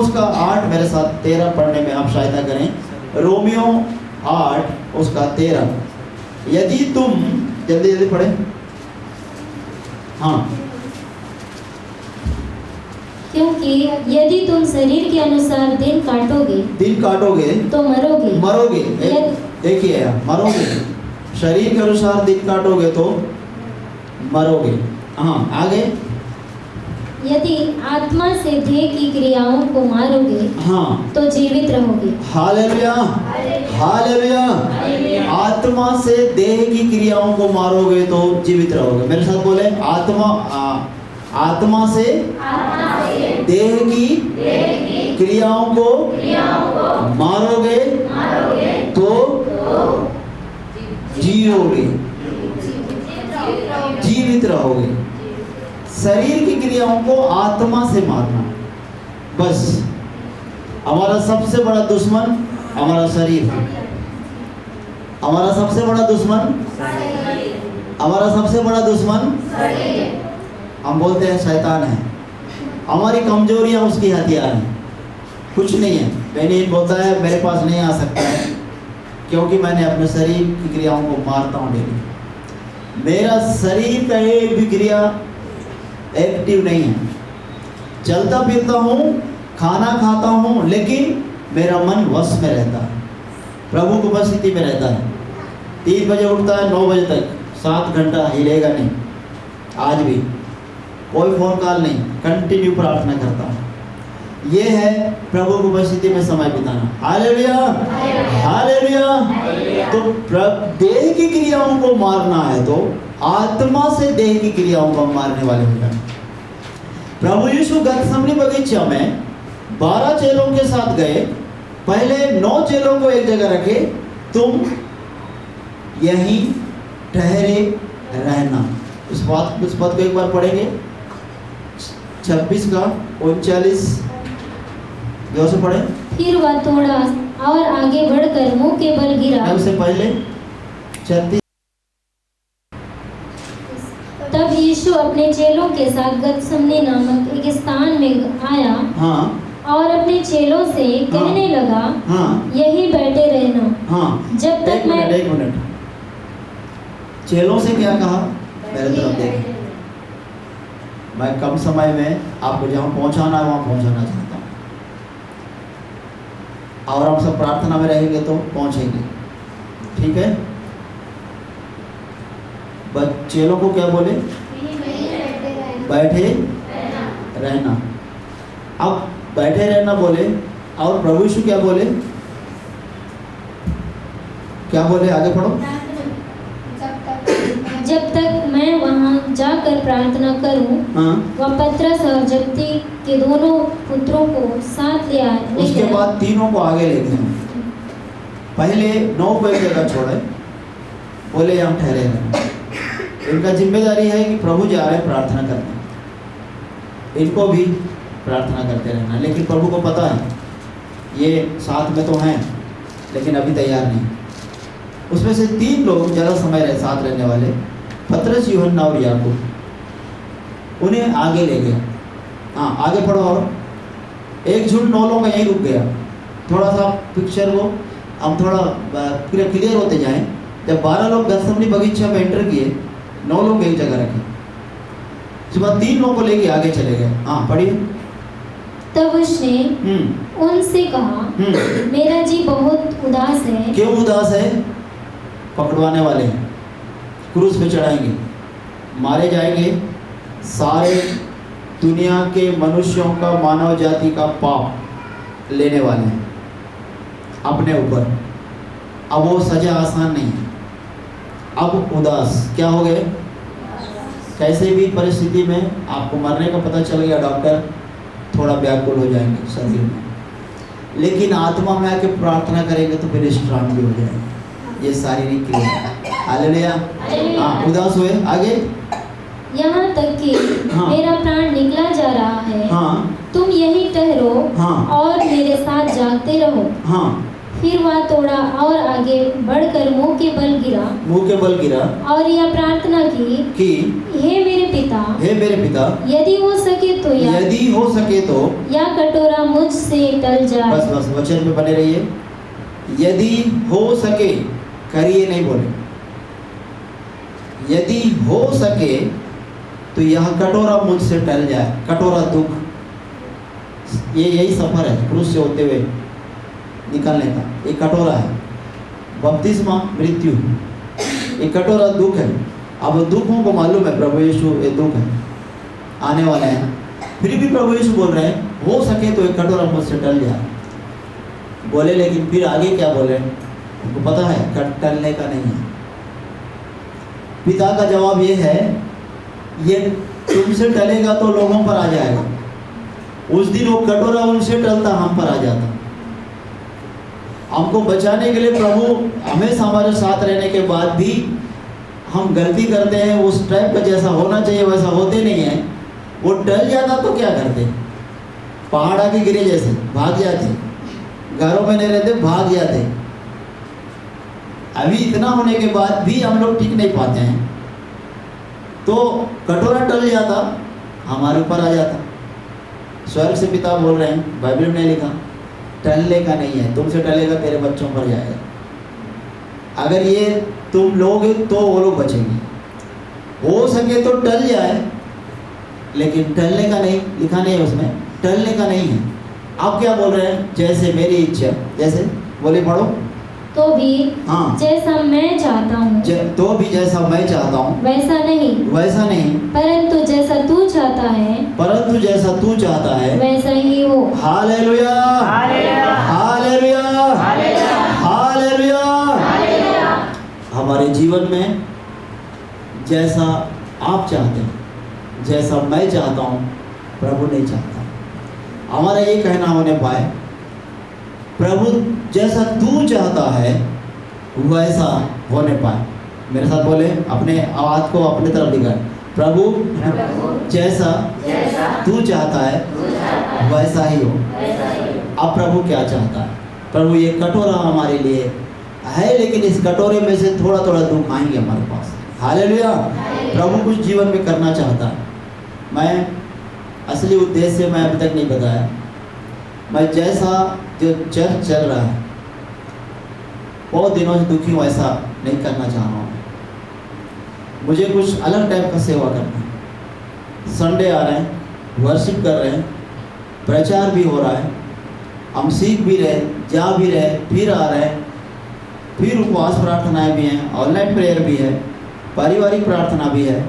उसका 8 मेरे साथ 13 पढ़ने में आप सहायता करें। रोमियो 8 उसका 13। यदि तुम जल्दी जल्दी पढ़े। हाँ, क्योंकि यदि तुम शरीर के अनुसार दिन काटोगे तो मरोगे। देखिए, मरोगे, शरीर के अनुसार दिन काटोगे तो मरोगे। हाँ, आगे। यदि आत्मा से देह की क्रियाओं को मारोगे हाँ, तो जीवित रहोगे। Hallelujah, hallelujah. आत्मा से देह की क्रियाओं को मारोगे तो जीवित रहोगे। मेरे साथ बोले, आत्मा से देह की क्रियाओं को मारोगे तो जियोगे, जीवित रहोगे। शरीर की क्रियाओं को आत्मा से मारना। बस हमारा सबसे बड़ा दुश्मन हमारा शरीर है। हमारा सबसे बड़ा दुश्मन हम बोलते हैं शैतान है। हमारी कमजोरियां उसकी हथियार हैं, कुछ नहीं है। बेनियन बोलता है मेरे पास नहीं आ सकता है क्योंकि मैंने अपने शरीर की क्रियाओं को मारता हूँ डेली। मेरा शरीर का एक भी क्रिया एक्टिव नहीं है। चलता फिरता हूँ, खाना खाता हूँ, लेकिन मेरा मन वश में रहता है, प्रभु की उपस्थिति में रहता है। 3 बजे उठता है, 9 बजे तक 7 घंटा हिलेगा नहीं। आज भी कोई फोन कॉल नहीं, कंटिन्यू प्रार्थना करता हूँ। ये है प्रभु की उपस्थिति में समय बिताना। Hallelujah, hallelujah. तो देह की क्रियाओं को मारना है तो आत्मा से देह की क्रियाओं को मारने वाले हो जाए। प्रभु यीशु गतसमनी बगीचा में 12 चेलों के साथ गए। पहले 9 चेलों को एक जगह रखे, तुम यहीं ठहरे रहना। उस बात को एक बार पढ़ेंगे। 26 का 39 जोर से पढ़े। फिर वह थोड़ा और आगे बढ़कर मुंह के बल गिरा। उससे पहले 36। तब यीशु अपने चेलों के साथ गतसमनी नामक एक स्थान में आया। हाँ, और अपने चेलों से कहने लगा, हाँ, यहीं बैठे रहना। हाँ, जब तक एक मिनट। चेलों से क्या कहा? मेरे तरफ देखें। मैं कम समय में आपको जहाँ पहुँचाना है वहाँ पहुँचाना चाहता हूँ, और हम सब प्रार्थना में रहेंगे तो पहुँचेंगे, ठीक है? चेलों को क्या बोले? बैठे रहना। अब बैठे रहना बोले, और प्रभु यीशु क्या बोले? आगे पढ़ो। जब तक मैं वहां जाकर प्रार्थना करूं, हाँ। वह पतरस और जब्दी के दोनों पुत्रों को साथ ले आए। उसके बाद तीनों को आगे ले गए। पहले 9 को एक जगह छोड़े, बोले हम ठहरे हैं। इनका जिम्मेदारी है कि प्रभु जा रहे हैं प्रार्थना करने, इनको भी प्रार्थना करते रहना। लेकिन प्रभु को पता है ये साथ में तो हैं, लेकिन अभी तैयार नहीं। उसमें से 3 लोग ज़्यादा समय साथ रहने वाले, पतरस, यूहन्ना और याकूब, उन्हें आगे ले गया। हाँ, आगे पढ़ो। और एक झुंड 9 लोग यहीं रुक गया। थोड़ा सा पिक्चर को हम थोड़ा क्लियर होते जाएं। जब 12 लोग गतसमनी बगीचा में एंटर किए, 9 लोग एक जगह रखे। उसके बाद 3 लोगों को लेके आगे चले गए। हाँ, पढ़िए। तब उसने उनसे कहा, मेरा जी बहुत उदास है। क्यों उदास है? पकड़वाने वाले हैं, क्रूस पे चढ़ाएंगे, मारे जाएंगे। सारे दुनिया के मनुष्यों का, मानव जाति का पाप लेने वाले हैं अपने ऊपर। अब वो सजा आसान नहीं है। अब उदास क्या हो गए? कैसे भी परिस्थिति में आपको मरने का पता चल गया, डॉक्टर थोड़ा व्याकुल हो जाएंगे शरीर में, लेकिन आत्मा में आके प्रार्थना करेंगे तो फिर स्ट्रांग भी हो जाएंगे। ये शारीरिक क्रिया। हालेलुया। हाँ, उदास हुए। आगे। यहाँ तक कि मेरा प्राण निकला जा रहा है। हाँ, तुम यहीं ठहरो। हाँ, और मेरे साथ जागते रहो। हाँ। फिर वह थोड़ा और आगे बढ़कर मुंह के बल गिरा और यह प्रार्थना की, हे मेरे पिता, हे मेरे पिता, यदि हो सके तो यदि हो सके तो या कटोरा मुझसे टल जाए। बस बस वचन पे बने रहिए। यदि हो सके, करिए नहीं बोले, यदि हो सके तो यह कटोरा मुझसे टल जाए। कटोरा दुख, ये यही सफर है क्रूस से होते हुए निकलने का। ये कटोरा है, बपतिस्मा मृत्यु, ये कटोरा दुख है। अब दुखों को मालूम है प्रभु यीशु ये दुख है, आने वाले हैं, फिर भी प्रभु यीशु बोल रहे हैं हो सके तो ये कटोरा मुझसे टल जाए बोले। लेकिन फिर आगे क्या बोले उनको पता है, टलने का नहीं है। पिता का जवाब ये है, ये तुमसे टलेगा तो लोगों पर आ जाएगा। उस दिन वो कटोरा उनसे टलता, हम पर आ जाता। हमको बचाने के लिए प्रभु हमेशा हमारे साथ रहने के बाद भी हम गलती करते हैं, उस टाइप का जैसा होना चाहिए वैसा होते नहीं है। वो टल जाता तो क्या करते, पहाड़ आके गिरे जैसे भाग जाते, घरों में नहीं रहते भाग जाते। अभी इतना होने के बाद भी हम लोग टिक नहीं पाते हैं, तो कटोरा टल जाता हमारे ऊपर आ जाता। स्वर्ग से पिता बोल रहे हैं, बाइबल में नहीं लिखा टलने का नहीं है, तुमसे टलेगा तेरे बच्चों पर जाएगा। अगर ये तुम लोग तो वो लोग बचेंगे। हो सके तो टल जाए, लेकिन टलने का नहीं, लिखा नहीं है उसमें, टलने का नहीं है। आप क्या बोल रहे हैं, जैसे मेरी इच्छा, जैसे बोले पढ़ो, तो भी हाँ, जैसा मैं चाहता हूँ, तो भी जैसा मैं चाहता हूँ वैसा नहीं, वैसा नहीं, परंतु जैसा तू चाहता है, परंतु जैसा तू चाहता है वैसा ही हो। Hallelujah, hallelujah, hallelujah, hallelujah. हमारे जीवन में जैसा आप चाहते हैं, जैसा मैं चाहता हूँ, प्रभु नहीं चाहता। हमारा ये कहना होने पाए, प्रभु जैसा तू चाहता है वैसा होने पाए। मेरे साथ बोले, अपने आवाज़ को अपने तरफ दिखाए, प्रभु जैसा तू चाहता है वैसा ही हो। अब प्रभु क्या चाहता है, प्रभु ये कटोरा हमारे लिए है, लेकिन इस कटोरे में से थोड़ा थोड़ा दुख आएंगे हमारे पास। हालेलुया। प्रभु कुछ जीवन में करना चाहता है। मैं असली उद्देश्य मैं अभी तक नहीं बताया। मैं जैसा जो चर्च चल रहा है बहुत दिनों से दुखी हूँ, ऐसा नहीं करना चाह रहा हूँ। मुझे कुछ अलग टाइप का सेवा करना है। संडे आ रहे हैं, वर्शिप कर रहे हैं, प्रचार भी हो रहा है, हम सीख भी रहे, जा भी रहे, फिर आ रहे हैं, फिर उपवास प्रार्थनाएं भी हैं, ऑनलाइन प्रेयर भी है, पारिवारिक प्रार्थना भी है।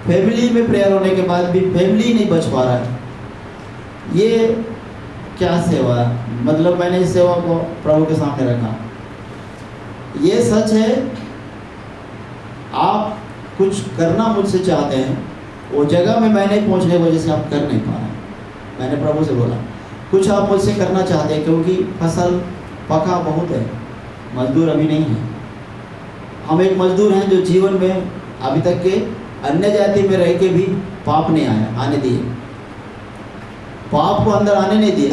फैमिली में प्रेयर होने के बाद भी फैमिली नहीं बच पा रहा है। ये क्या सेवा है? मतलब मैंने इस सेवा को प्रभु के सामने रखा। ये सच है, आप कुछ करना मुझसे चाहते हैं, वो जगह में मैं नहीं पहुंचने की वजह से आप कर नहीं पा रहे। मैंने प्रभु से बोला कुछ आप मुझसे करना चाहते हैं, क्योंकि फसल पका बहुत है, मजदूर अभी नहीं है। हम एक मजदूर हैं जो जीवन में अभी तक के अन्य जाति में रह के भी पाप नहीं आने दिए, पाप को अंदर आने नहीं दिए।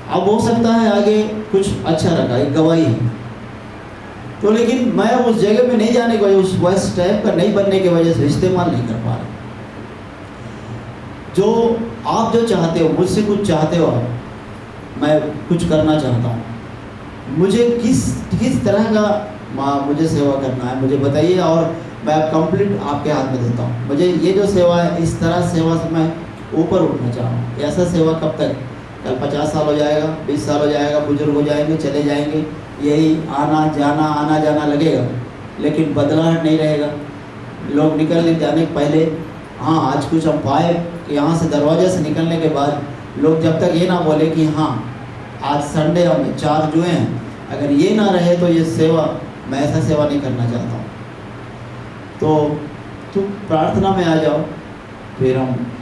अब हो सकता है आगे कुछ अच्छा रखा, एक गवाही है तो, लेकिन मैं उस जगह में नहीं जाने की वजह, उस वैस टाइप का नहीं बनने की वजह से इस्तेमाल नहीं कर पा रहा। जो आप जो चाहते हो, मुझसे कुछ चाहते हो आप, मैं कुछ करना चाहता हूँ, मुझे किस तरह का मुझे सेवा करना है मुझे बताइए, और मैं कंप्लीट आपके हाथ में देता हूँ। मुझे ये जो सेवा है, इस तरह सेवा से मैं ऊपर उठना चाह रहा हूँ। ऐसा सेवा कब तक? कल 50 साल हो जाएगा, 20 साल हो जाएगा, बुजुर्ग हो जाएंगे, चले जाएंगे, यही आना जाना लगेगा, लेकिन बदलाव नहीं रहेगा। लोग निकलने जाने के पहले, हाँ आज कुछ हम पाए कि यहाँ से दरवाजे से निकलने के बाद लोग जब तक ये ना बोले कि हाँ आज संडे हम 4 जुए हैं, अगर ये ना रहे तो ये सेवा, मैं ऐसा सेवा नहीं करना चाहता हूँ। तो तुम प्रार्थना में आ जाओ, फिर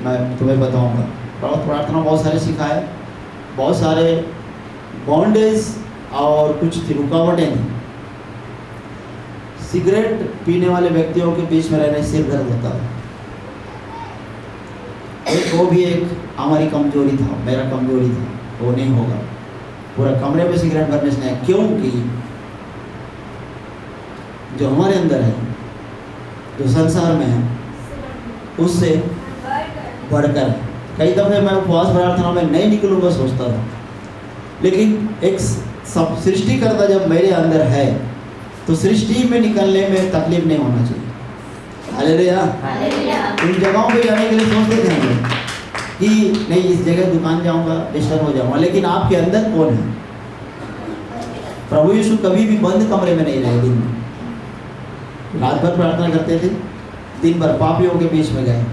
मैं तुम्हें बताऊँगा। प्रार्थना बहुत सारे सिखाए, बहुत सारे बॉन्डेज और कुछ रुकावटें थी। सिगरेट पीने वाले व्यक्तियों के बीच में रहने सिर दर्द होता है, वो भी एक हमारी कमजोरी था, मेरा कमजोरी था, वो नहीं होगा। पूरा कमरे में सिगरेट भरने से नहीं, क्योंकि जो हमारे अंदर है जो संसार में है उससे बढ़कर है। कई दफ़े मैं उपवास प्रार्थना में नहीं निकलूंगा सोचता था, लेकिन एक सब सृष्टिकर्ता जब मेरे अंदर है तो सृष्टि में निकलने में तकलीफ नहीं होना चाहिए। हालेलुया। इन जगहों पे जाने के लिए सोचते थे हम लोग कि नहीं इस जगह दुकान जाऊंगा डिस्टर्ब हो जाऊंगा, लेकिन आपके अंदर कौन है? प्रभु यीशु कभी भी बंद कमरे में नहीं रहे। दिन में रात भर प्रार्थना करते थे, दिन भर पापियों के बीच में गए।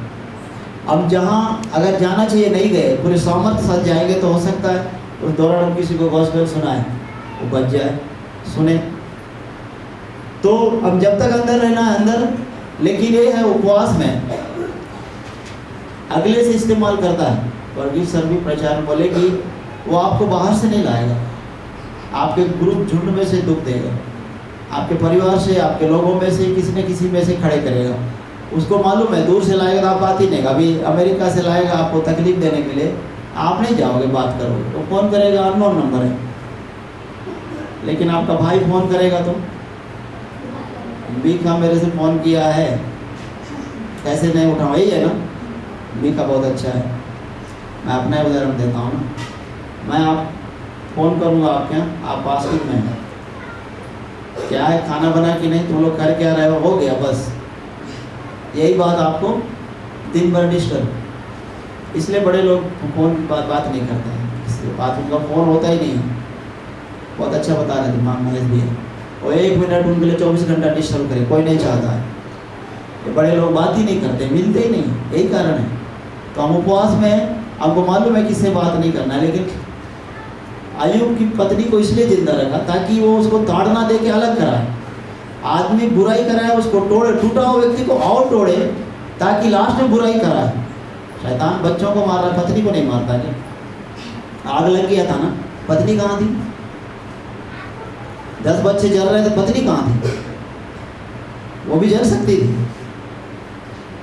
अब जहाँ अगर जाना चाहिए नहीं गए, पूरे सामर्थ्य साथ जाएंगे तो हो सकता है उस दौरान हम किसी को गॉस्पेल सुनाए, वो बच जाए, सुने। तो अब जब तक अंदर रहना है अंदर, लेकिन ये है उपवास में अगले से इस्तेमाल करता है। वर्गीस सर भी प्रचार में बोले कि वो आपको बाहर से नहीं लाएगा, आपके ग्रुप झुंड में से दुख देगा, आपके परिवार से, आपके लोगों में से किसी न किसी में से खड़े करेगा। उसको मालूम है दूर से लाएगा तो आप बात ही नहीं, अभी अमेरिका से लाएगा आपको तकलीफ देने के लिए, आप नहीं जाओगे बात करोगे, तो फोन करेगा, अननोन नंबर है। लेकिन आपका भाई फोन करेगा तो बीका मेरे से फ़ोन किया है, कैसे नहीं उठाऊँ, यही है ना। बीका बहुत अच्छा है, मैं अपना उदाहरण देता हूँ ना। मैं आप फ़ोन करूँगा आपके यहाँ, आप बास्केट में हैं, क्या है खाना बना कि नहीं, तुम लोग कर क्या रहे हो गया बस। यही बात आपको दिन भर डिस्टर्ब। इसलिए बड़े लोग फ़ोन की बात नहीं करते हैं, इसलिए बात उनका फ़ोन होता ही नहीं है। बहुत अच्छा बता रहे थे महेश भैया, और 1 मिनट उनके लिए 24 घंटा डिस्टर्ब करे कोई नहीं चाहता है। ये बड़े लोग बात ही नहीं करते, मिलते ही नहीं, यही कारण है। तो हम उपवास में, आपको मालूम है किससे बात नहीं करना, लेकिन अय्यूब की पत्नी को इसलिए जिंदा रखा ताकि वो उसको ताड़ना दे के अलग कराए। आदमी बुराई कराए, उसको तोड़े, टूटा हुआ व्यक्ति को और तोड़े ताकि लास्ट में बुराई कराए। शैतान बच्चों को मार रहा, पत्नी को नहीं मारता क्या? आग लग गया था ना, पत्नी कहाँ थी? 10 बच्चे जल रहे थे, पत्नी कहाँ थी? वो भी जल सकती थी,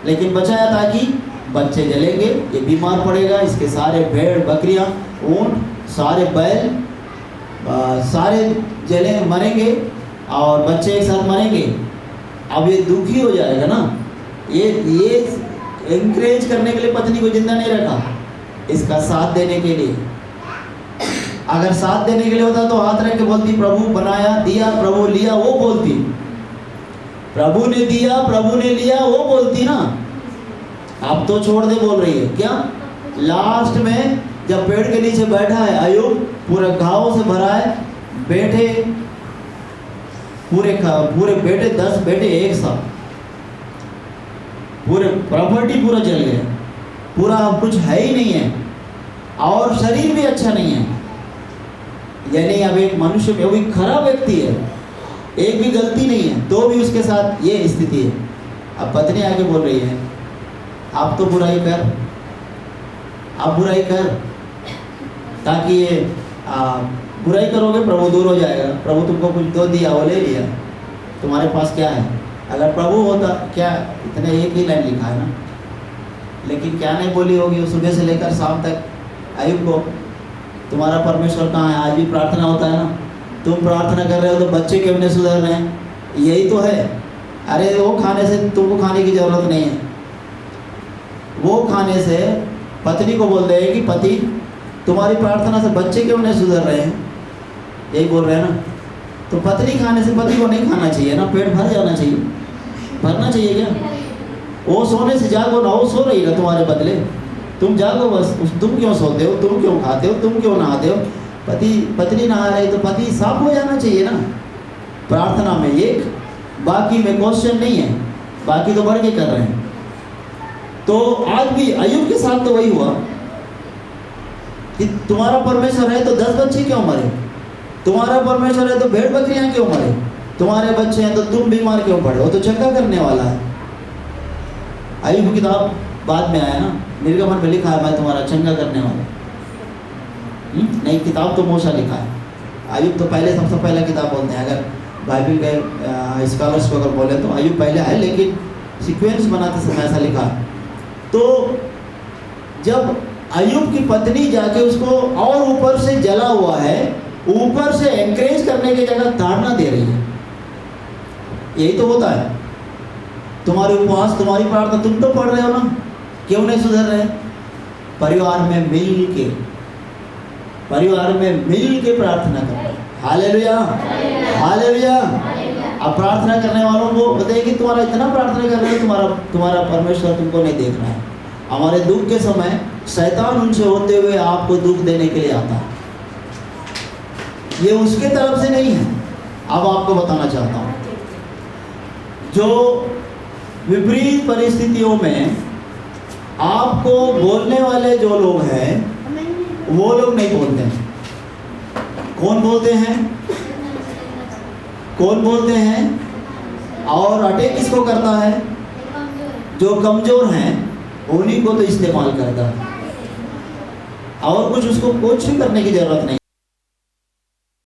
लेकिन बचाया ताकि बच्चे जलेंगे, ये बीमार पड़ेगा, इसके सारे भेड़ बकरियां ऊंट सारे बैल सारे जले मरेंगे और बच्चे एक साथ मरेंगे। अब ये दुखी हो जाएगा ना। ये एनकरेज करने के लिए पत्नी को जिंदा नहीं रखा, इसका साथ देने के लिए। अगर साथ देने के लिए होता तो हाथ रख के बोलती प्रभु बनाया दिया, प्रभु लिया, वो बोलती। प्रभु ने दिया, प्रभु ने लिया, वो बोलती ना। अब तो छोड़ दे बोल रही है क्या? लास्ट में जब पेड़ के नीचे बैठा है अय्यूब, पूरे घावों से भरा है, बेटे पूरे बेटे 10 बेटे एक साथ, पूरे प्रॉपर्टी पूरा जल गया, पूरा कुछ है ही नहीं है, और शरीर भी अच्छा नहीं है। यानी अब एक मनुष्य में, वो भी खराब व्यक्ति है, एक भी गलती नहीं है, तो भी उसके साथ ये स्थिति है। अब पत्नी आके बोल रही है आप तो बुराई कर, आप बुराई कर, ताकि ये बुराई करोगे प्रभु दूर हो जाएगा। प्रभु तुमको कुछ दो दिया, वो ले लिया, तुम्हारे पास क्या है? अगर प्रभु होता, क्या इतने एक ही लाइन लिखा है ना, लेकिन क्या नहीं बोली होगी सुबह से लेकर शाम तक अय्यूब को, तुम्हारा परमेश्वर कहाँ है? आज भी प्रार्थना होता है ना, तुम प्रार्थना कर रहे हो तो बच्चे क्यों नहीं सुधर रहे हैं? यही तो है। अरे वो खाने से तुमको खाने की जरूरत नहीं है, वो खाने से पत्नी को बोल रहे हैं कि पति तुम्हारी प्रार्थना से बच्चे क्यों नहीं सुधर रहे हैं, यही बोल रहे हैं ना। तो पत्नी खाने से पति को नहीं खाना चाहिए ना, पेट भर जाना चाहिए, भरना चाहिए क्या? वो सोने से जागो ना, वो सो रही ना तुम्हारे बदले, तुम जागो बस। तुम क्यों सोते हो, तुम क्यों खाते हो, तुम क्यों नहाते हो? पत्नी नहा रही तो पति साफ हो जाना चाहिए ना। प्रार्थना में एक, बाकी में क्वेश्चन नहीं है, बाकी तो बढ़ के कर रहे हैं। तो आज भी अय्यूब के साथ तो वही हुआ कि तुम्हारा परमेश्वर है तो 10 बच्चे क्यों मरे, तुम्हारा परमेश्वर है तो भेड़ बकरियां क्यों मरे, तुम्हारे बच्चे हैं तो तुम बीमार क्यों पड़े? वो तो चंगा करने वाला है। अय्यूब की किताब बाद में आया ना, निर्गमन में लिखा है मैं तुम्हारा चंगा करने वाला। नहीं, किताब तो मूसा लिखा है, अय्यूब तो पहले, सबसे पहला किताब बोलते हैं। अगर बाइबल के स्कॉलर्स को अगर बोले तो अय्यूब पहले है, लेकिन सीक्वेंस बनाते समय ऐसा लिखा है। तो जब अय्यूब की पत्नी जाके उसको और ऊपर से जला हुआ है, ऊपर से एनकरेज करने की जगह ताड़ना दे रही है, यही तो होता है। तुम्हारे उपवास, तुम्हारी प्रार्थना, तुम तो पढ़ रहे हो ना, क्यों नहीं सुधर रहे? परिवार में मिल के प्रार्थना करो। Hallelujah, hallelujah. अब प्रार्थना करने वालों को बताइए कि तुम्हारा इतना प्रार्थना कर रहे हो, तुम्हारा परमेश्वर तुमको नहीं देख रहा है। हमारे दुख के समय शैतान उनसे होते हुए आपको दुख देने के लिए आता है, ये उसके तरफ से नहीं है। अब आपको बताना चाहता हूँ, जो विपरीत परिस्थितियों में आपको बोलने वाले जो लोग हैं, वो लोग नहीं बोलते हैं। कौन बोलते हैं? कौन बोलते हैं? और अटैक किसको करता है? जो कमजोर हैं उन्हीं को तो इस्तेमाल करता है, और कुछ उसको कुछ भी करने की जरूरत नहीं।